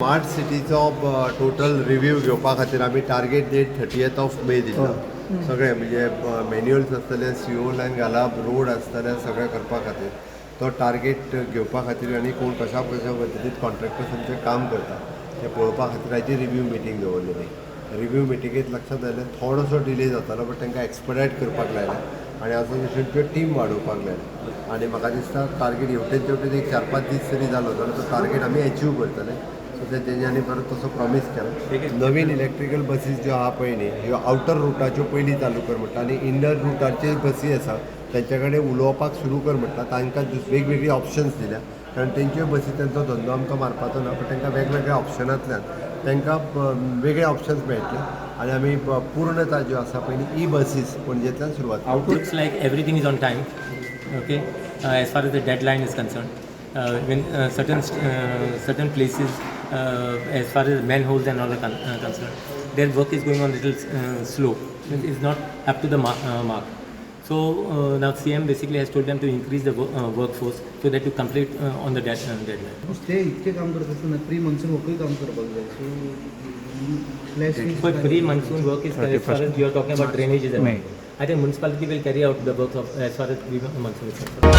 Smart सिटीचो total review घेवपा खातीर आमी टार्गेट डेट 30th मे दिला. सगळे म्हणजे मॅन्युअल्स आसतले, CO लायन घालप, रोड आसतले, सगळें करपा खातीर तो टार्गेट घेवपा खातीर आनी कोण कशा पद्दतीन कॉन्ट्रॅक्टर्स आमचें काम करता तें पळोवपा खातीर हाची रिव्ह्यू मिटींग दवरलेली. रिव्ह्यू मिटिंगेंत लक्षात आयलें थोडोसो डिले जातालो, बट तांकां एक्सपडायट करपाक लायलें आनी आजून त्यो टीम वाडोवपाक लायलें. आनी म्हाका दिसता टार्गेट हेवटेन एक 4-5 दीस तरी जालो जाल्यार तो टार्गेट आमी अचीव करतले. सो तेंच्यांनी परत तसो प्रॉमीस केला. नवीन इलेक्ट्रिकल बसीस ज्यो आहा पळय न्ही ह्यो आउटर रुटाच्यो पयलीं चालू कर म्हणटा आनी इनर रुटाचे बसी आसा तेंच्या कडेन उलोवपाक सुरू कर म्हणटा. तांकां वेगवेगळी ऑप्शन्स दिल्या, कारण तेंच्यो बसी तेंचो धंदो आमकां मारपाचो ना, पण तांकां वेगवेगळ्या ऑप्शनांतल्यान तांकां वेगळे ऑप्शन्स मेळटले आनी आमी पूर्णता ज्यो आसा पळय न्ही बसीस पणजेंतल्यान सुरवात. Looks like everything is on time. Okay, as far as the deadline is concerned, when certain places, as far as manholes and all are concerned, their work is going on a little slow. It is not up to the mark. So now CM basically has told them to increase the workforce so that to complete on the deadline. ते इतके काम करत असताना pre monsoon वर्कही काम करपाक जाय. So But pre-monsoon work is as far as you are talking about drainage is about. I think municipality will carry out the work of as far as pre-monsoon is concerned.